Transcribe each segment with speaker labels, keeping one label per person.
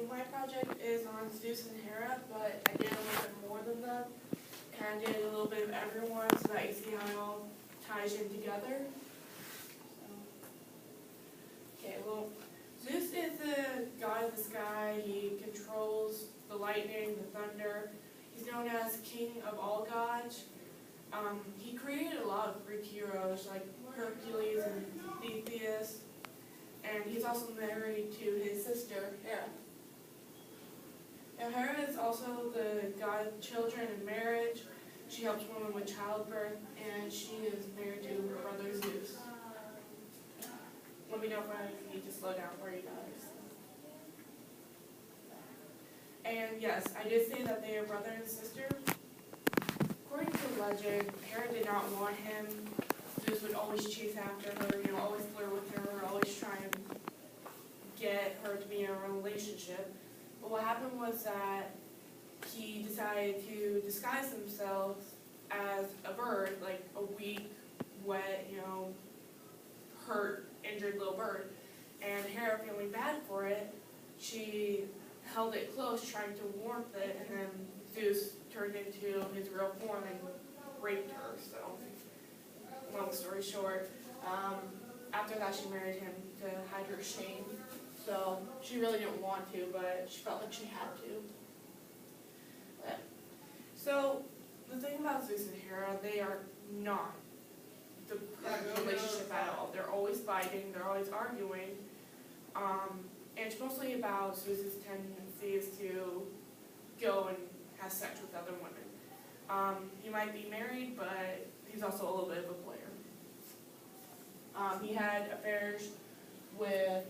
Speaker 1: my project is on Zeus and Hera, but I did a little bit more than them. Kind of did a little bit of everyone so that you see how it all ties in together. Okay, well, Zeus is the god of the sky. He controls the lightning, the thunder. He's known as king of all gods. He created a lot of Greek heroes like Hercules and Theseus, and he's also married to his sister, Hera. Now, Hera is also the god of children and marriage. She helps women with childbirth, and she is married to her brother Zeus. Let me know if I need to slow down for you guys. And yes, I did say that they are brother and sister. According to legend, Hera did not want him. Zeus would always chase after her, always flirt with her, always try and get her to be in a relationship. But what happened was that he decided to disguise himself as a bird, like a weak, wet, hurt, injured little bird. And Hera, feeling bad for it, she held it close, trying to warmth it, and then Zeus turned into his real form and raped her. So, long story short, after that she married him to hide her shame. So she really didn't want to, but she felt like she had to. So the thing about Zeus and Hera, they are not the perfect relationship at all. They're always fighting, they're always arguing. And it's mostly about Zeus's tendencies to go and have sex with other women. He might be married, but he's also a little bit of a player. He had affairs with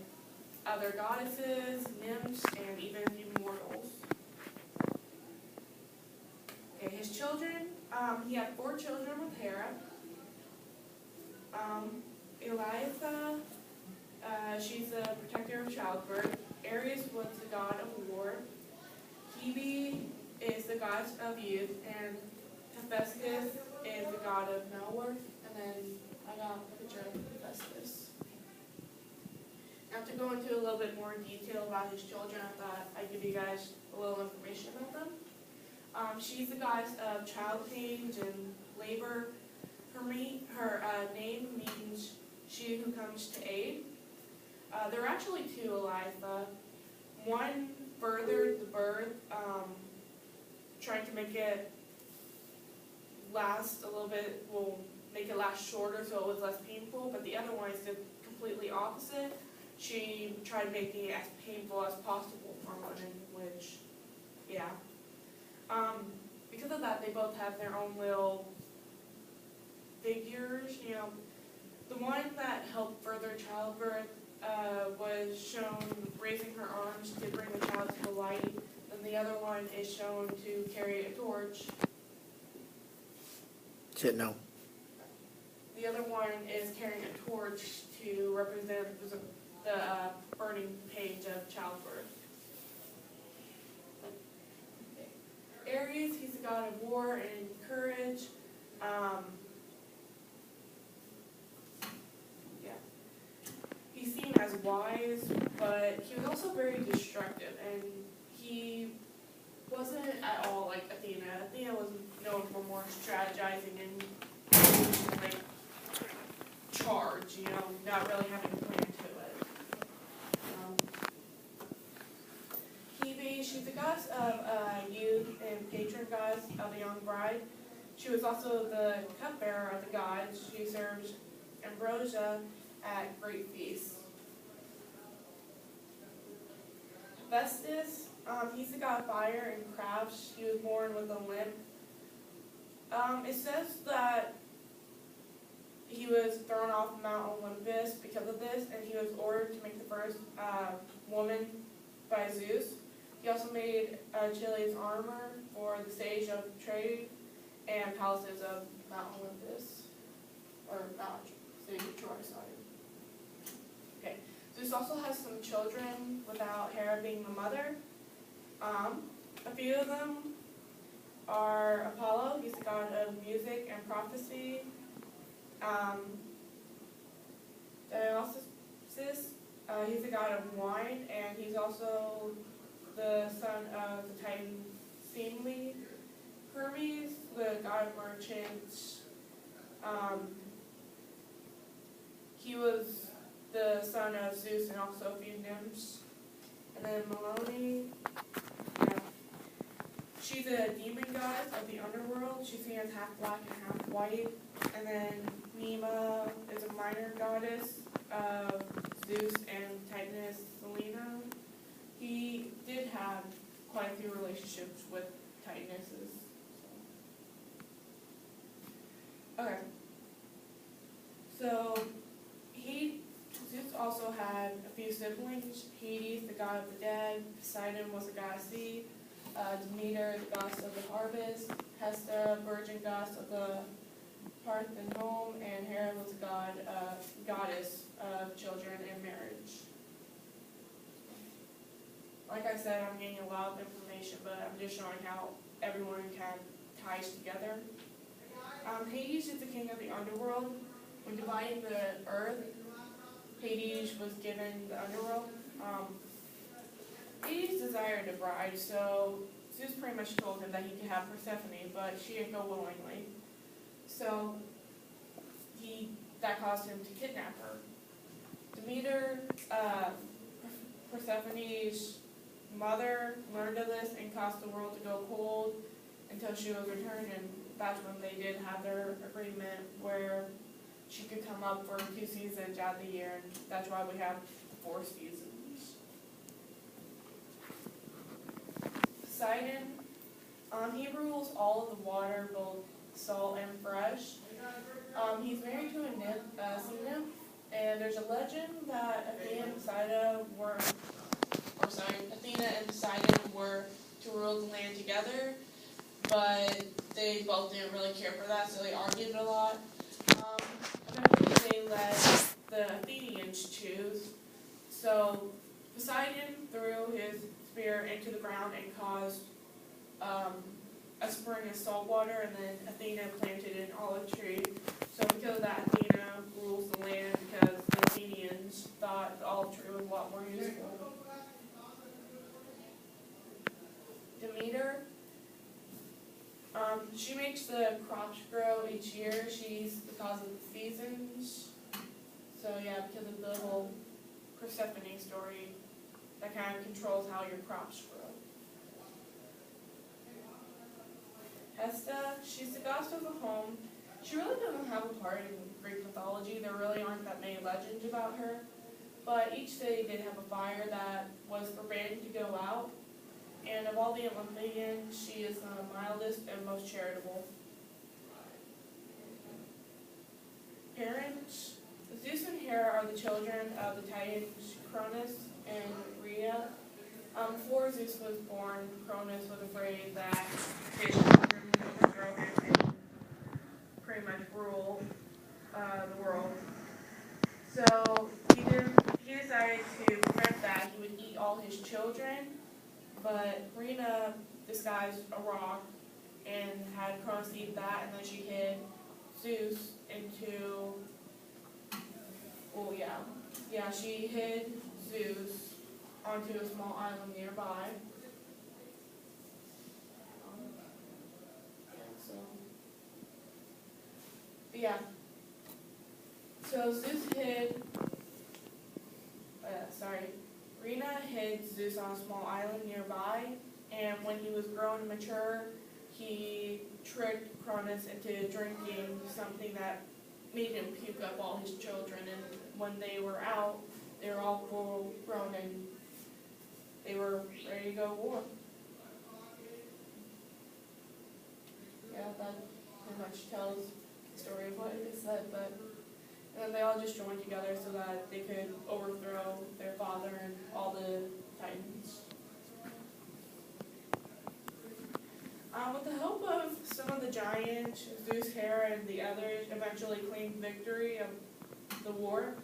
Speaker 1: other goddesses, nymphs, and even a few mortals. Okay, his children, he had 4 children with Hera. Elitha, she's the protector of childbirth. Ares was the god of war. Hebe is the goddess of youth, and Hephaestus is the god of metalwork. And then I got a picture of Hephaestus. Now to go into a little bit more detail about his children, I thought I'd give you guys a little information about them. She's the goddess of child pains and labor. Her name means she who comes to aid. There are actually 2 Elitha. One furthered the birth, trying to make it last a little bit, make it last shorter so it was less painful, but the other one is the completely opposite. She tried making it as painful as possible for women, which, yeah. Because of that, they both have their own little figures, The one that helped further childbirth was shown raising her arms to bring the child to the light, and the other one is shown to carry a torch.
Speaker 2: Said no.
Speaker 1: The other one is carrying a torch to represent the burning page of childbirth. Okay. Ares, he's the god of war and courage. He's seen as wise, but he was also very destructive, and he wasn't at all like Athena. Athena was known for more strategizing and like charge, not really having a plan to it. Hebe, she's the goddess of youth and patron goddess of the young bride. She was also the cupbearer of the gods. She serves ambrosia at great feasts. Hephaestus, he's the god of fire and crafts. He was born with a limp. It says that he was thrown off Mount Olympus because of this, and he was ordered to make the first woman by Zeus. He also made Achilles' armor for the stage of trade and palaces of Mount Olympus, or Mount City of Troy, sorry. Okay, Zeus also has some children without Hera being the mother. A few of them are Apollo, he's the god of music and prophecy. Dionysus, he's the god of wine, and he's also the son of the Titan Seemly. Hermes, the god merchant, he was the son of Zeus and also a few nymphs. And then Melone, yeah, she's a demon goddess of the underworld. She's seen as half black and half white. And then Nema is a minor goddess of Zeus and Titaness Selena. He did have quite a few relationships with Titanesses. Okay. So Zeus also had a few siblings. Hades, the god of the dead. Poseidon was the god of sea. Demeter, the goddess of the harvest. Hesta, virgin goddess of the hearth and home. And Hera was the goddess of children and marriage. Like I said, I'm getting a lot of information, but I'm just showing how everyone kind of ties together. Hades is the king of the underworld. When dividing the earth, Hades was given the underworld. Hades desired a bride, so Zeus pretty much told him that he could have Persephone, but she didn't go willingly. So that caused him to kidnap her. Demeter, Persephone's mother, learned of this and caused the world to go cold until she was returned, and that's when they did have their agreement where she could come up for 2 seasons out of the year, and that's why we have 4 seasons. Poseidon, he rules all of the water, both salt and fresh. He's married to a sea nymph, and there's a legend that Athena and Poseidon were to rule the land together, but they both didn't really care for that, so they argued a lot. Eventually they let the Athenians choose. So Poseidon threw his spear into the ground and caused a spring of salt water, and then Athena planted an olive tree. So because of that, Athena rules the land because the Athenians thought the olive tree was a lot more useful. Demeter, she makes the crops grow each year. She's the cause of the seasons. So yeah, because of the whole Persephone story, that kind of controls how your crops grow. Hesta, she's the goddess of the home. She really doesn't have a part in Greek mythology. There really aren't that many legends about her. But each city did have a fire that was forbidden to go out. And of all the Olympians, she is the mildest and most charitable. Parents, Zeus and Hera are the children of the Titans Cronus and Rhea. Before Zeus was born, Cronus was afraid that his children would overthrow him and pretty much rule the world. So he decided to prevent that. He would eat all his children. But Rhea disguised a rock and had Cronus eat that, and then she hid Zeus into, she hid Zeus onto a small island nearby. So Zeus hid, Rhea hid Zeus on a small island nearby, and when he was grown and mature, he tricked Cronus into drinking something that made him puke up all his children, and when they were out, they were all full grown and they were ready to go to war. Yeah, that pretty much tells the story of what it is said, and then they all just joined together so that they could overthrow their father and all the Titans. With the help of some of the giants, Zeus, Hera, and the others eventually claimed victory of the war.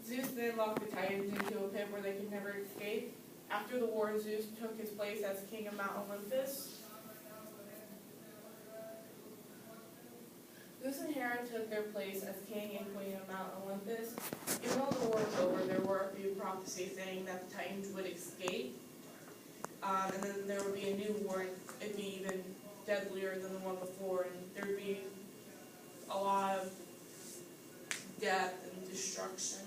Speaker 1: Zeus then locked the Titans into a pit where they could never escape. After the war, Zeus took his place as king of Mount Olympus. Zeus and Hera took their place as king and queen of Mount Olympus. Even though the war was over, there were a few prophecies saying that the Titans would escape. And then there would be a new war, and it'd be even deadlier than the one before, and there'd be a lot of death and destruction.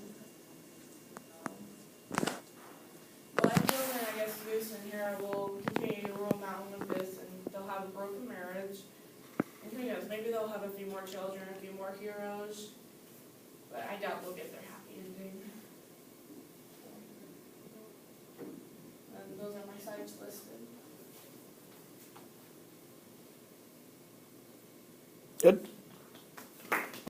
Speaker 1: Well, Angela and I guess Goose and Hera will continue to rule Mount Olympus, and they'll have a broken marriage. And who knows, maybe they'll have a few more children, a few more heroes, but I doubt they'll get their happy ending. And those are my sites listed.
Speaker 2: Good.